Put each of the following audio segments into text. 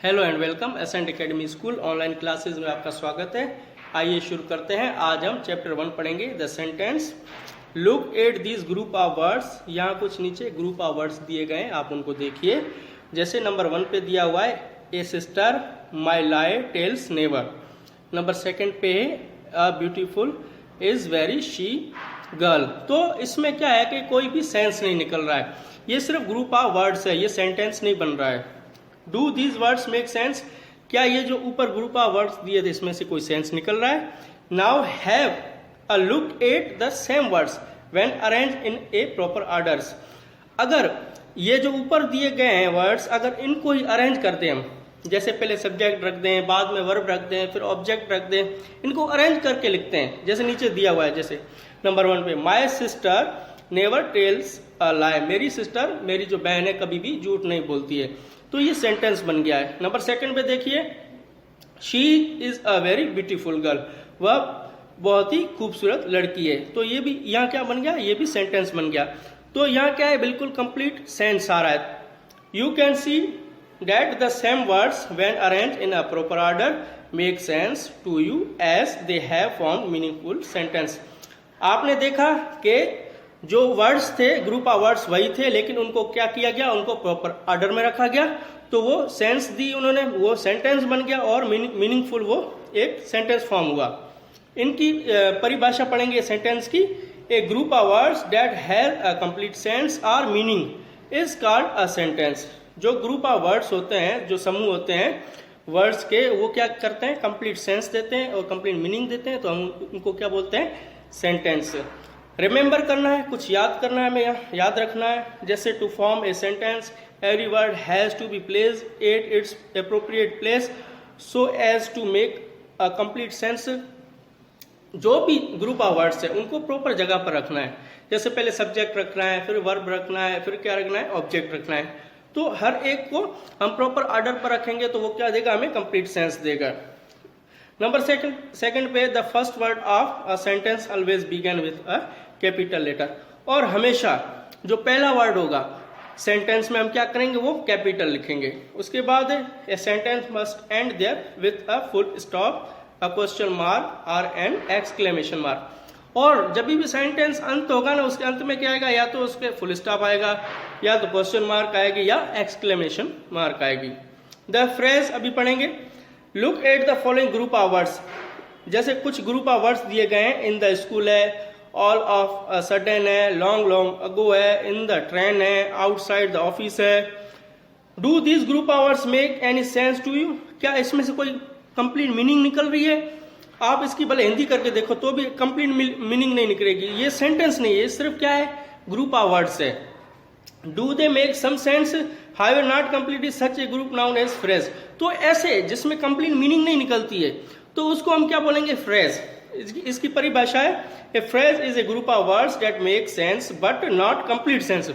Hello and welcome Ascent Academy school online classes में आपका स्वागत है। आइए शुरू करते हैं। आज हम चैप्टर 1 पढ़ेंगे, the sentence. Look at this group of words. यहाँ कुछ नीचे ग्रुप ऑफ वर्ड्स दिए गए हैं, आप उनको देखिए। जैसे नंबर 1 पे दिया हुआ है a sister my lie tells never. Number 2 पे है a beautiful is very she girl. तो इसमें क्या है कि कोई भी सेंस नहीं निकल रहा है, ये सिर्फ ग्रुप ऑफ वर्ड्स है, ये सेंटेंस नहीं बन रहा है। Do these words make sense? क्या ये जो ऊपर ग्रुप ऑफ वर्ड्स दिए थे इसमें से कोई सेंस निकल रहा है? Now have a look at the same words when arrange in A proper orders. अगर ये जो ऊपर दिए गए हैं वर्ड्स, अगर इनको ही अरेंज कर दें हम, जैसे पहले सब्जेक्ट रख दें, बाद में वर्ब रख दें, फिर ऑब्जेक्ट रख दें, इनको अरेंज करके लिखते हैं जैसे नीचे दिया हुआ है। जैसे नंबर 1 पे my sister never tells a lie. मेरी सिस्टर, मेरी जो बहन है, कभी भी झूठ नहीं बोलती है। तो ये सेंटेंस बन गया है। नंबर 2 पे देखिए, she is a very beautiful girl. वह बहुत ही खूबसूरत लड़की है। तो ये भी यहाँ क्या बन गया, ये भी सेंटेंस बन गया। तो यहाँ क्या है, बिल्कुल कंप्लीट सेंस आ रहा है। You can see that the same words when arrange in a proper order make sense to you as they have formed meaningful sentence. आपने देखा कि जो वर्ड्स थे, ग्रुप ऑफ वर्ड्स वही थे, लेकिन उनको क्या किया गया, उनको प्रॉपर ऑर्डर में रखा गया, तो वो सेंस दी उन्होंने, वो सेंटेंस बन गया और मीनिंगफुल वो एक सेंटेंस फॉर्म हुआ। इनकी परिभाषा पढ़ेंगे सेंटेंस की। A group of words that have a complete sense और meaning is called a sentence. जो ग्रुप ऑफ वर्ड्स होते हैं, जो समूह होते हैं वर्ड्स के, वो क्या करते हैं, कंप्लीट सेंस देते हैं और कंप्लीट मीनिंग देते हैं, तो हम उनको क्या बोलते हैं, सेंटेंस। रिमेंबर करना है, कुछ याद करना है, हमें याद रखना है। जैसे to form a sentence every word has to be placed at its appropriate place so as to make a complete sense. जो भी ग्रुप ऑफ वर्ड्स है उनको प्रॉपर जगह पर रखना है। जैसे पहले सब्जेक्ट रखना है, फिर वर्ब रखना है, फिर क्या रखना है, ऑब्जेक्ट रखना है। तो हर एक को हम प्रॉपर ऑर्डर पर रखेंगे तो वो क्या देगा, हमें कंप्लीट सेंस देगा। नंबर 2 पे the first word of a sentence always begin with a capital letter. और हमेशा जो पहला वर्ड होगा सेंटेंस में हम क्या करेंगे, वो कैपिटल लिखेंगे। उसके बाद a sentence must end there with a full stop, a question mark और एन एक्सक्लेमेशन मार्क। और जब भी सेंटेंस अंत होगा ना, उसके अंत में क्या आएगा, या तो उसके फुल स्टॉप आएगा, या तो क्वेश्चन मार्क आएगी, या एक्सक्लेमेशन मार्क आएगी। द फ्रेज अभी पढ़ेंगे। Look at the following group of words. जैसे कुछ ग्रुप ऑफ वर्ड्स दिए गए हैं, इन द स्कूल है, ऑल ऑफ अ सडन है, लॉन्ग लॉन्ग अगो है, इन द ट्रेन है, आउटसाइड द ऑफिस है। Do this group of words make any sense to you? क्या इसमें से कोई कंप्लीट मीनिंग निकल रही है? आप इसकी भले हिंदी करके देखो तो भी कंप्लीट मीनिंग नहीं निकलेगी। ये सेंटेंस नहीं है, सिर्फ क्या है, ग्रुप ऑफ वर्ड्स है। Do they make some sense however not complete is such a group noun as phrase. तो ऐसे जिसमें कंप्लीट मीनिंग नहीं निकलती है तो उसको हम क्या बोलेंगे, फ्रेज। इसकी परिभाषा है, a phrase is a group of words that make sense but not complete sense.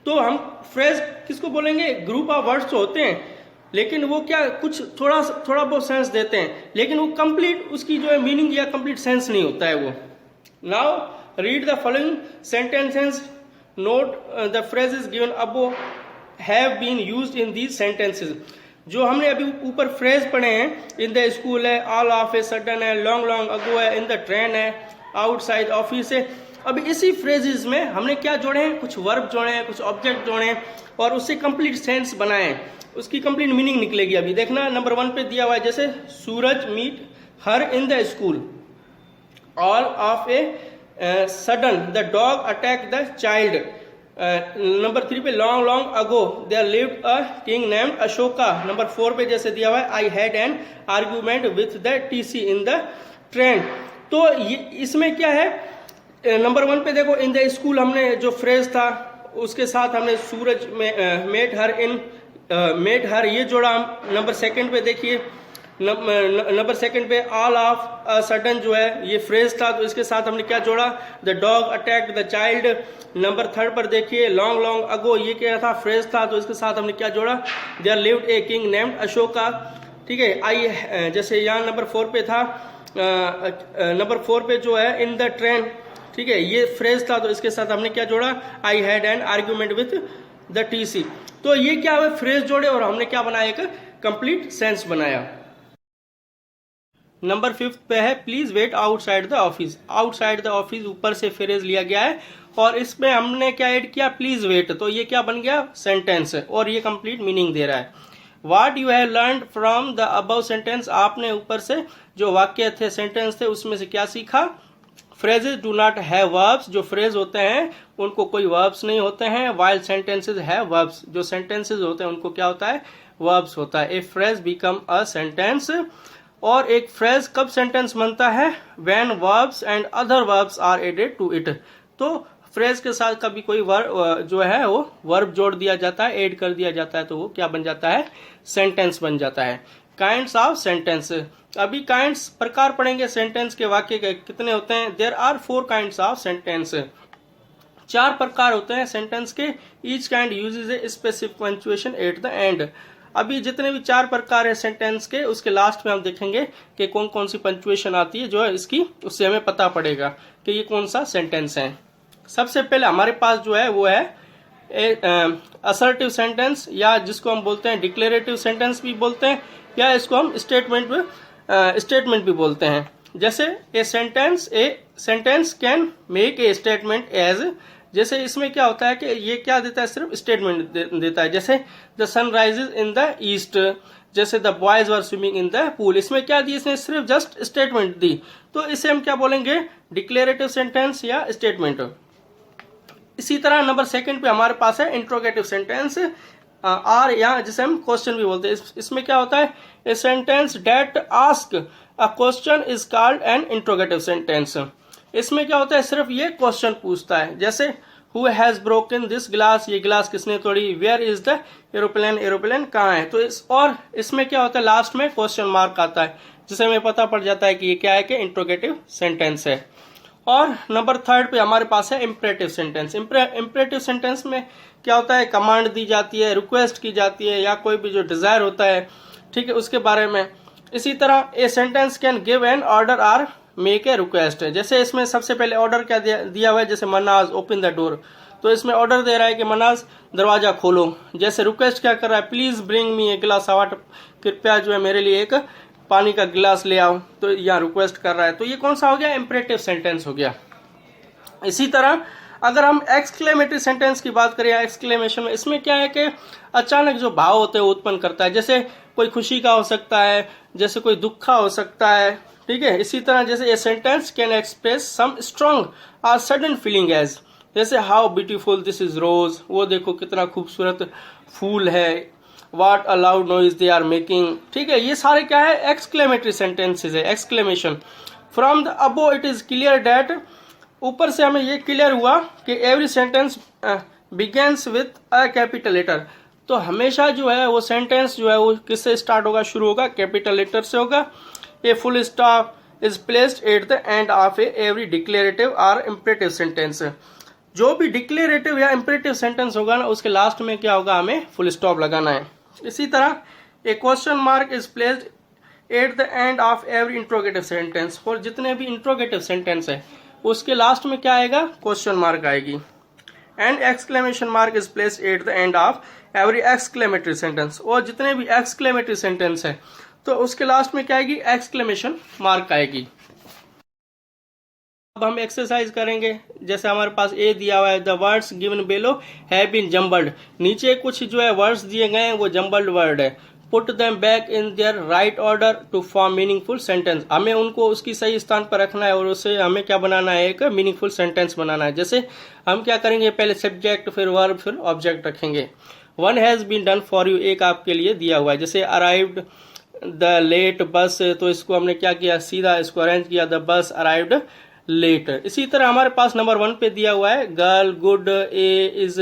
तो हम फ्रेज किसको बोलेंगे, ग्रुप ऑफ वर्ड्स तो होते हैं लेकिन वो क्या, कुछ थोड़ा बहुत सेंस देते हैं, लेकिन वो कंप्लीट उसकी जो है मीनिंग या कंप्लीट सेंस नहीं होता है वो। Now read the following sentences. Note the phrases given above have been used in these sentences. जो हमने अभी ऊपर फ्रेज पढ़े हैं, इन द स्कूल है, ऑल ऑफ ए सडन है, लॉन्ग लॉन्ग अगो है, इन द ट्रेन है, आउटसाइड ऑफिस है। अब इसी फ्रेजेस में हमने क्या जोड़े हैं, कुछ वर्ब जोड़े हैं, कुछ ऑब्जेक्ट जोड़े हैं और उससे कंप्लीट सेंस बनाए हैं, उसकी कंप्लीट मीनिंग निकलेगी। अभी देखना, नंबर 1 पे दिया हुआ है, जैसे Suraj meet her in the school, all of a sudden the dog attack the child. Number 3 पे long long ago there lived a king named Ashoka. Number 4 पे जैसे दिया हुआ है, I had an argument with the TC in the train. तो इसमें क्या है, नंबर 1 पे देखो, इन द स्कूल हमने जो फ्रेज था उसके साथ हमने सूरज में मेट हर ये जोड़ा। नंबर 2 पे देखिए, नंबर 2 पे ऑल ऑफ अ सडन जो है ये फ्रेज था, तो इसके साथ हमने क्या जोड़ा, the dog attacked the child. Number 3 पर देखिए, लॉन्ग लॉन्ग अगो ये क्या था, फ्रेज था, तो इसके साथ हमने क्या जोड़ा, there lived a king named Ashoka. ठीक है, आई जैसे यहाँ नंबर 4 पे था, नंबर 4 पे जो है इन द ट्रेन, ठीक है, ये फ्रेज था, तो इसके साथ हमने क्या जोड़ा, आई had an argument with the TC. तो ये क्या हुआ, फ्रेज जोड़े और हमने क्या बनाया, एक कंप्लीट सेंस बनाया। नंबर 5 पे है please wait outside the office. Outside the office ऊपर से फ्रेज लिया गया है और इसमें हमने क्या ऐड किया, प्लीज वेट, तो ये क्या बन गया, सेंटेंस, और ये कंप्लीट मीनिंग दे रहा है। What you have learn from the above sentence, आपने ऊपर से जो वाक्य थे, सेंटेंस थे, उसमें से क्या सीखा। Phrases do not have verbs, जो फ्रेज होते हैं उनको कोई वर्ब्स नहीं होते हैं। वाइल सेंटेंसेज हैव वर्ब्स, जो सेंटेंसेज होते हैं उनको क्या होता है, वर्ब्स होता है। A phrase become a sentence, और एक फ्रेज कब सेंटेंस बनता है, when verbs and other verbs are added to it. तो फ्रेज के साथ कभी कोई वर्ब जो है वो वर्ब जोड़ दिया जाता है, ऐड कर दिया जाता है, तो वो क्या बन जाता है, सेंटेंस बन जाता है। काइंड्स ऑफ सेंटेंस, अभी काइंड्स प्रकार पढ़ेंगे सेंटेंस के, वाक्य के कितने होते हैं। There are 4 kinds of sentence, 4 प्रकार होते हैं सेंटेंस के। Each kind uses a specific punctuation at the end. अभी जितने भी 4 प्रकार है सेंटेंस के, उसके लास्ट में हम देखेंगे कि कौन कौन सी पंक्चुएशन आती है जो है इसकी, उससे हमें पता पड़ेगा कि ये कौन सा सेंटेंस है। सबसे पहले हमारे पास जो है वो है असर्टिव सेंटेंस, या जिसको हम बोलते हैं डिक्लेरेटिव सेंटेंस भी बोलते हैं, या इसको हम स्टेटमेंट भी बोलते हैं। जैसे a sentence can make a statement as, जैसे इसमें क्या होता है कि ये क्या देता है, सिर्फ स्टेटमेंट देता है। जैसे the sun rises in the east, जैसे the boys were swimming in the pool, इसमें क्या दी, इसने सिर्फ जस्ट स्टेटमेंट दी, तो इसे हम क्या बोलेंगे, डिक्लेरेटिव सेंटेंस या स्टेटमेंट। इसी तरह नंबर 2 पे हमारे पास है इंट्रोगेटिव सेंटेंस, आर, या जिसे हम क्वेश्चन भी बोलते हैं। इसमें क्या होता है, a sentence that ask a question is called an interrogative sentence. इसमें क्या होता है, सिर्फ ये क्वेश्चन पूछता है। जैसे who has broken this glass, ये ग्लास किसने तोड़ी। Where is the aeroplane, aeroplane कहाँ है। तो इसमें क्या होता है, लास्ट में क्वेश्चन मार्क आता है, जिससे हमें पता पड़ जाता है कि ये क्या है, कि इंट्रोगेटिव सेंटेंस है। और नंबर 3 पे हमारे पास है इम्परेटिव सेंटेंस। इम्परेटिव सेंटेंस में क्या होता है, कमांड दी जाती है, रिक्वेस्ट की जाती है, या कोई भी जो डिजायर होता है, ठीक है, उसके बारे में। इसी तरह a sentence can give an order or make a request, जैसे इसमें सबसे पहले ऑर्डर क्या दिया हुआ है, जैसे मनाज ओपन द डोर, तो इसमें ऑर्डर दे रहा है कि मनाज दरवाजा खोलो। जैसे रिक्वेस्ट क्या कर रहा है, प्लीज ब्रिंग मी ए गिलास ऑफ वाटर, कृपया जो है मेरे लिए एक पानी का गिलास ले आओ, तो यहाँ रिक्वेस्ट कर रहा है। तो ये कौन सा हो गया, इम्परेटिव सेंटेंस हो गया। इसी तरह अगर हम एक्सक्लेमेटरी सेंटेंस की बात करें, एक्सक्लेमेशन में, इसमें क्या है कि अचानक जो भाव होते हैं उत्पन्न करता है। जैसे कोई खुशी का हो सकता है, जैसे कोई दुख का हो सकता है, ठीक है। इसी तरह जैसे a sentence can express some strong और सडन फीलिंग एज, जैसे how beautiful this is rose, वो देखो कितना खूबसूरत फूल है। What a loud noise they are making, ठीक है। ये सारे क्या है, एक्सक्लेमेटरी सेंटेंसेस है, exclamation. From the above it is clear that, ऊपर से हमें ये क्लियर हुआ कि every sentence begins with a capital letter, तो हमेशा जो है वो सेंटेंस जो है वो किससे स्टार्ट होगा, शुरू होगा कैपिटल लेटर से होगा। A full stop is placed at the end of every declarative और इम्परेटिव सेंटेंस। जो भी डिक्लेरेटिव या इम्परेटिव सेंटेंस होगा ना, उसके लास्ट में क्या होगा, हमें फुल स्टॉप लगाना है। इसी तरह a question mark is placed at the end of every interrogative sentence, और जितने भी इंट्रोगेटिव सेंटेंस है उसके लास्ट में क्या आएगा, क्वेश्चन मार्क आएगी। And exclamation mark is placed at the end of every exclamatory sentence, और जितने भी एक्सक्लेमेटरी सेंटेंस है तो उसके लास्ट में क्या आएगी, एक्सक्लेमेशन मार्क आएगी। अब हम एक्सरसाइज करेंगे। जैसे हमारे पास ए दिया हुआ है, the words given below have been jumbled, नीचे कुछ जो है वर्ड्स दिए गए हैं वो जम्बल्ड वर्ड है। Put them back in their right order to form meaningful sentence, हमें उनको उसकी सही स्थान पर रखना है और उससे हमें क्या बनाना है, एक मीनिंगफुल सेंटेंस बनाना है। जैसे हम क्या करेंगे, पहले सब्जेक्ट, फिर वर्ब, फिर ऑब्जेक्ट रखेंगे। One has been done for you, एक आपके लिए दिया हुआ है। जैसे अराइव्ड द लेट बस, तो इसको हमने क्या किया, सीधा इसको अरेंज किया, द बस अराइव्ड लेट। इसी तरह हमारे पास नंबर 1 पे दिया हुआ है girl good, a is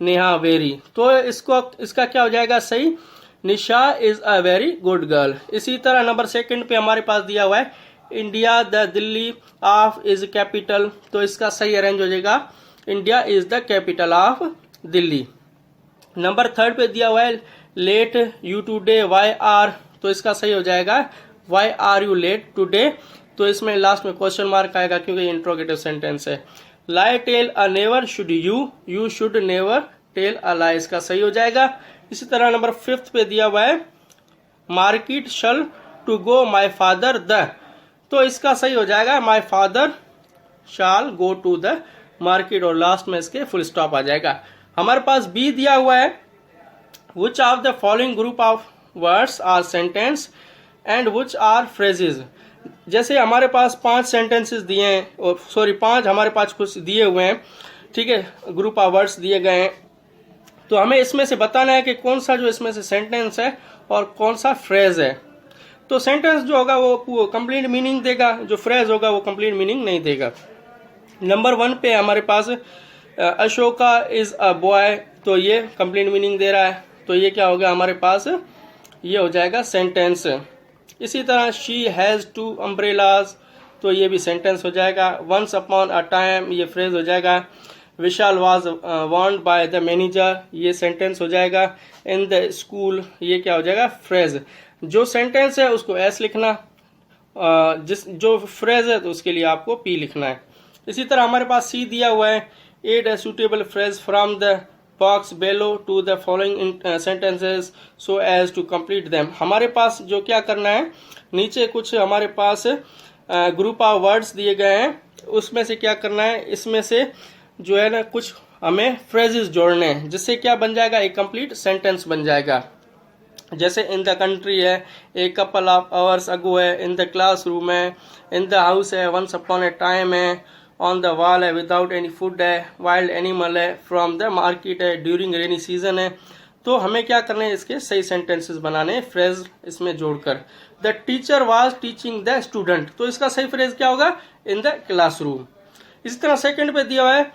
Neha very, तो इसका क्या हो जाएगा सही, Nisha is a very good girl. इसी तरह नंबर 2 पे हमारे पास दिया हुआ है India the Delhi of is capital, तो इसका सही अरेंज हो जाएगा India is the capital of Delhi. Number 3 पे दिया हुआ है late you today why are, तो इसका सही हो जाएगा why are you late today, तो इसमें लास्ट में क्वेश्चन मार्क आएगा क्योंकि इंट्रोगेटिव सेंटेंस है। Lie tell a never should you, you should never tell a lie, इसका सही हो जाएगा। इसी तरह नंबर 5 पे दिया हुआ है market shall to go my father the, तो इसका सही हो जाएगा my father shall go to the market, और लास्ट में इसके फुल स्टॉप आ जाएगा। हमारे पास बी दिया हुआ है, which of the following group of words are sentence and which are phrases. जैसे हमारे पास 5 सेंटेंसेस दिए हैं, सॉरी 5 हमारे पास कुछ दिए हुए हैं, ठीक है, ग्रुप ऑफ वर्ड्स दिए गए हैं, तो हमें इसमें से बताना है कि कौन सा जो इसमें से सेंटेंस है और कौन सा फ्रेज है। तो सेंटेंस जो होगा वो कंप्लीट मीनिंग देगा, जो फ्रेज होगा वो कंप्लीट मीनिंग नहीं देगा। नंबर 1 पे हमारे पास अशोका इज अ बॉय, तो ये कंप्लीट मीनिंग दे रहा है, तो ये क्या होगा हमारे पास, ये हो जाएगा सेंटेंस। इसी तरह शी हैज़ 2 अम्ब्रेलाज, तो ये भी सेंटेंस हो जाएगा। वंस अपॉन अ टाइम, ये फ्रेज हो जाएगा। Vishal was warned by the manager, ये सेंटेंस हो जाएगा। इन द स्कूल, ये क्या हो जाएगा, फ्रेज। जो सेंटेंस है उसको एस लिखना, जो फ्रेज है तो उसके लिए आपको पी लिखना है। इसी तरह हमारे पास सी दिया हुआ है, add a suitable phrase from the box below to the following sentences so as to complete them. हमारे पास जो क्या करना है, नीचे कुछ हमारे पास ग्रुप ऑफ वर्ड्स दिए गए हैं, उसमें से क्या करना है, इसमें से जो है ना कुछ हमें फ्रेजेस जोड़ने हैं, जिससे क्या बन जाएगा, एक कंप्लीट सेंटेंस बन जाएगा। जैसे इन द कंट्री है, a couple of hours ago है, इन द क्लासरूम है, इन द हाउस है, वंस अपॉन ए टाइम है, ऑन द वॉल है, विदाउट एनी फूड है, वाइल्ड एनिमल है, फ्रॉम द मार्केट है, ड्यूरिंग रेनी सीजन है। तो हमें क्या करना है, इसके सही सेंटेंसेस बनाने, फ्रेज इसमें जोड़कर। The teacher was teaching the student, तो इसका सही फ्रेज क्या होगा, इन द क्लासरूम। इसी तरह सेकंड पे दिया हुआ है,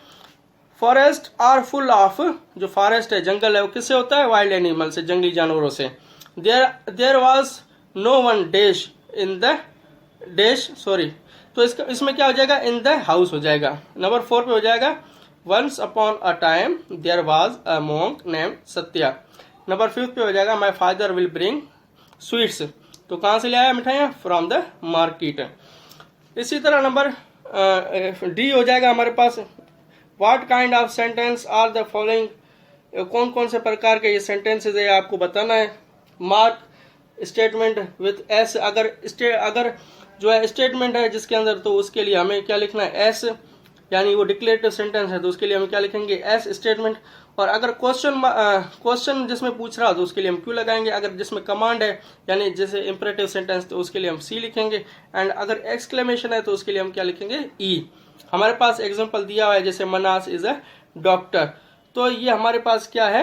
फॉरेस्ट आर फुल ऑफ, जो फॉरेस्ट है जंगल है वो किससे होता है, वाइल्ड एनिमल से, जंगली जानवरों से। There was no one dash in the dash, sorry, तो इसमें क्या हो जाएगा, इन द हाउस हो जाएगा। नंबर 4 पे हो जाएगा, once upon a time there was a monk named Satya. Number 5 पे हो जाएगा, my father will bring sweets, तो कहाँ से ले आया मिठाइयाँ, फ्रॉम द मार्केट। इसी तरह नंबर डी हो जाएगा हमारे पास, what kind of sentence are the following, कौन कौन से प्रकार के ये सेंटेंसेज है आपको बताना है। मार्क स्टेटमेंट विथ एस, अगर जो है स्टेटमेंट है जिसके अंदर, तो उसके लिए हमें क्या लिखना है, एस, यानी वो डिक्लेरेटिव सेंटेंस है तो उसके लिए हम क्या लिखेंगे, एस स्टेटमेंट। और अगर क्वेश्चन जिसमें पूछ रहा हो तो उसके लिए हम क्यू लगाएंगे। अगर जिसमें कमांड है यानी जैसे इंपरेटिव सेंटेंस, तो उसके लिए हम सी लिखेंगे। एंड अगर एक्सक्लेमेशन है तो उसके लिए हम क्या लिखेंगे, ई। हमारे पास एग्जांपल दिया हुआ है, जैसे मनास इज अ डॉक्टर, तो ये हमारे पास क्या है,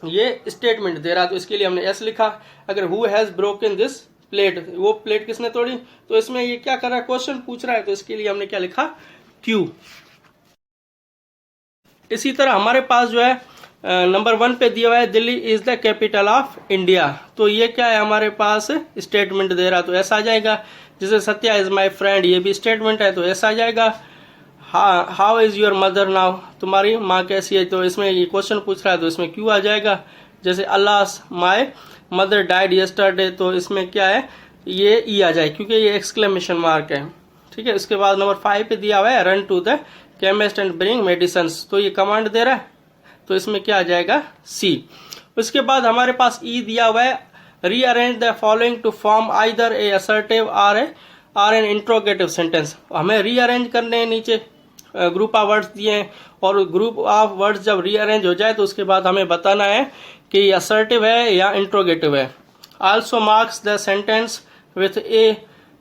ये स्टेटमेंट दे रहा, तो इसके लिए हमने एस लिखा। अगर who has broken this plate, वो प्लेट किसने तोड़ी, तो इसमें ये क्या कर रहा है, क्वेश्चन पूछ रहा है, तो इसके लिए हमने क्या लिखा, क्यू। इसी तरह हमारे पास जो है नंबर 1 पे दिया हुआ है, Delhi is the capital of India, तो ये क्या है हमारे पास, स्टेटमेंट दे रहा, तो ऐसा आ जाएगा। जैसे सत्या इज माई फ्रेंड, ये भी स्टेटमेंट है, तो ऐसा आ जाएगा। How is your mother now, तुम्हारी माँ कैसी है, तो इसमें ये क्वेश्चन पूछ रहा है, तो इसमें क्यू आ जाएगा। जैसे अल्लाह माई मदर डाइड यस्टरडे, तो इसमें क्या है, ये ई आ जाए, क्योंकि ये एक्सक्लेमेशन मार्क है, ठीक है। उसके बाद नंबर 5 पे दिया हुआ है, run to the chemist and bring medicine, तो ये कमांड दे रहा है, तो इसमें क्या आ जाएगा, सी। उसके बाद हमारे पास ई दिया हुआ है, rearrange the following to form either a assertive or an interrogative sentence. हमें रीअरेंज करने हैं, नीचे ग्रुप ऑफ वर्ड्स दिए हैं, और ग्रुप ऑफ वर्ड्स जब रीअरेंज हो जाए तो उसके बाद हमें बताना है कि ये असर्टिव है या इंट्रोगेटिव है। Also marks the sentence with A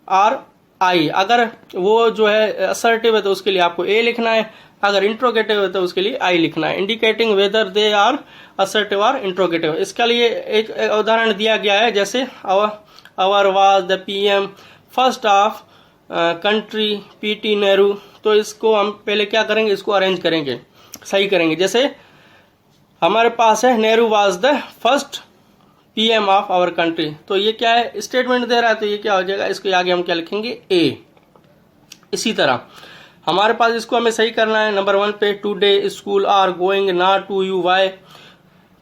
R आई, अगर वो जो है असर्टिव है तो उसके लिए आपको ए लिखना है, अगर इंट्रोगेटिव है तो उसके लिए आई लिखना है। Indicating whether they are assertive और इंट्रोगेटिव, इसके लिए एक उदाहरण दिया गया है, जैसे our was the PM first of country PT Nehru, तो इसको हम पहले क्या करेंगे, इसको अरेंज करेंगे, सही करेंगे। जैसे हमारे पास है Nehru was the first PM of our country, तो ये क्या है, स्टेटमेंट दे रहा है, तो ये क्या हो जाएगा, इसके आगे हम क्या लिखेंगे, ए। इसी तरह हमारे पास इसको हमें सही करना है, नंबर 1 पे, today school are going not to you why,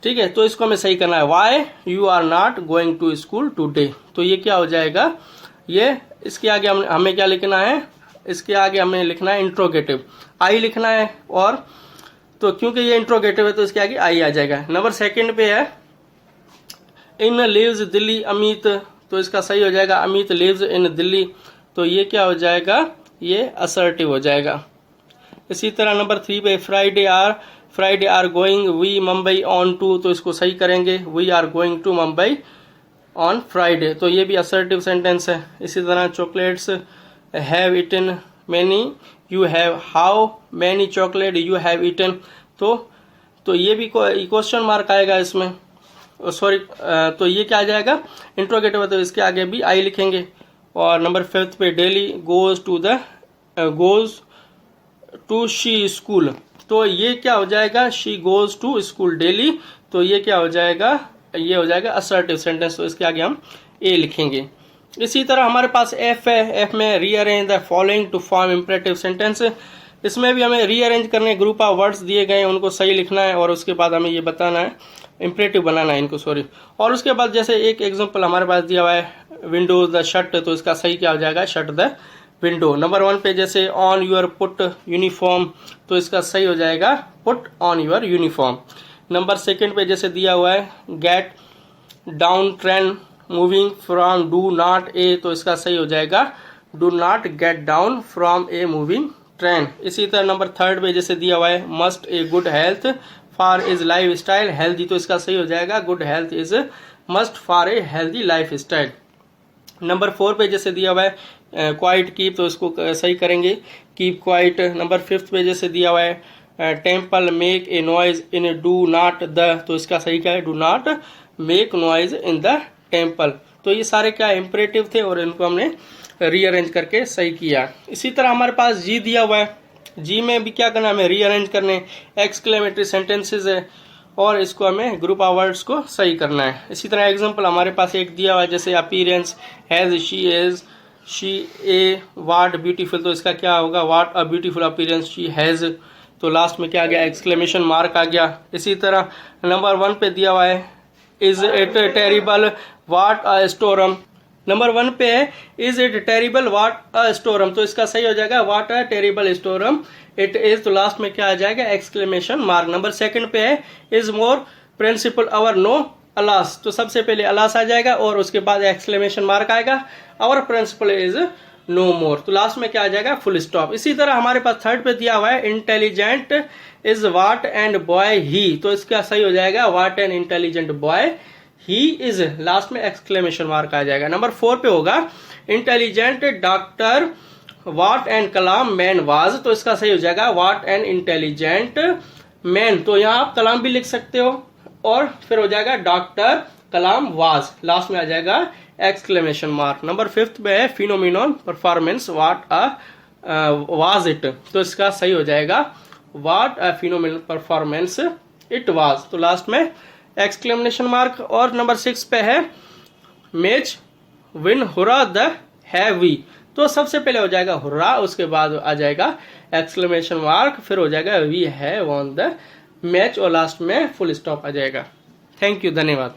ठीक है, तो इसको हमें सही करना है, why you are not going to school today, तो ये क्या हो जाएगा, ये इसके आगे हमें क्या लिखना है, इसके आगे हमें लिखना है इंट्रोगेटिव, आई लिखना है, और तो क्योंकि ये इंट्रोगेटिव है तो इसके आगे आई आ जाएगा। नंबर 2 पे है, इन लिव्स दिल्ली अमित, तो इसका सही हो जाएगा अमित लिव्स इन दिल्ली, तो ये क्या हो जाएगा, ये असर्टिव हो जाएगा। इसी तरह नंबर 3 पे Friday are going we Mumbai on to, तो इसको सही करेंगे we are going to Mumbai on Friday, तो ये भी असर्टिव सेंटेंस है। इसी तरह chocolates have eaten many you have, how many chocolate you have eaten, तो ये भी क्वेश्चन मार्क आएगा इसमें, सॉरी, तो ये क्या आ जाएगा, इंट्रोगेटिव, तो इसके आगे भी आई लिखेंगे। और नंबर 5 पे daily goes to she school, तो ये क्या हो जाएगा, she goes to school daily, तो ये क्या हो जाएगा, ये हो जाएगा असर्टिव सेंटेंस, तो इसके आगे हम ए लिखेंगे। इसी तरह हमारे पास एफ है, एफ में rearrange the following to form imperative sentence, इसमें भी हमें रीअरेंज करने ग्रुप ऑफ वर्ड्स दिए गए हैं, उनको सही लिखना है और उसके बाद हमें ये बताना है, इंपरेटिव बनाना है इनको, सॉरी। और उसके बाद जैसे एक एग्जांपल हमारे पास दिया हुआ है विंडोज द शट, तो इसका सही क्या हो जाएगा, शट द विंडो। नंबर 1 पे जैसे ऑन यूर पुट यूनिफॉर्म, तो इसका सही हो जाएगा put on your uniform. Number 2 पे जैसे दिया हुआ है get down train moving from do not a, तो इसका सही हो जाएगा do not get down from a moving train. इसी तरह नंबर 3 पे जैसे दिया हुआ है must a good health for is life style healthy, तो इसका सही हो जाएगा good health is must for a healthy life style. Number 4 पे जैसे दिया हुआ है क्वाइट कीप, तो इसको सही करेंगे कीप क्वाइट। नंबर 5 पे जैसे दिया हुआ है temple make a noise in do not the, तो इसका सही क्या है do not make noise in the temple, तो ये सारे क्या इंपरेटिव थे और इनको हमने रीअरेंज करके सही किया। इसी तरह हमारे पास जी दिया हुआ है, जी में भी क्या करना है, हमें रीअरेंज करने एक्सक्लेमेटरी सेंटेंसेस है और इसको हमें ग्रुप ऑफ वर्ड्स को सही करना है। इसी तरह एग्जांपल हमारे पास एक दिया हुआ है जैसे appearance has she A what beautiful, तो इसका क्या होगा what a beautiful appearance she has, तो लास्ट में क्या आ गया एक्सक्लेमेशन मार्क आ गया। इसी तरह नंबर 1 पे दिया हुआ है is it terrible what a storm, number 1 पे है is it terrible what a storm, तो इसका सही हो जाएगा what a terrible storm it is, तो लास्ट में क्या आ जाएगा एक्सक्लेमेशन मार्क। नंबर 2 पे है is more principal our no alas, तो सबसे पहले अलास आ जाएगा और उसके बाद एक्सक्लेमेशन मार्क आएगा, अवर प्रिंसिपल इज नो मोर, तो लास्ट में क्या आ जाएगा फुल स्टॉप। इसी तरह हमारे पास 3 पे दिया हुआ है intelligent is what and boy he, तो इसका सही हो जाएगा what and intelligent boy he is, last में एक्सक्लेमेशन मार्क आ जाएगा। नंबर 4 पे होगा intelligent doctor what and Kalam man was, तो इसका सही हो जाएगा व्हाट एंड इंटेलिजेंट मैन, तो यहाँ आप कलाम भी लिख सकते हो और फिर हो जाएगा डॉक्टर कलाम वाज, लास्ट में आ जाएगा एक्सक्लेमेशन मार्क। नंबर 5 पे है phenomenon performance what was it, तो इसका सही हो जाएगा what a phenomenon performance it was, तो लास्ट में एक्सक्लेमेशन मार्क। और नंबर 6 पे है match win hurrah the heavy, तो सबसे पहले हो जाएगा हुर्रा, उसके बाद आ जाएगा एक्सक्लेमेशन मार्क, फिर हो जाएगा we have won the match और लास्ट में फुल स्टॉप आ जाएगा। थैंक यू, धन्यवाद।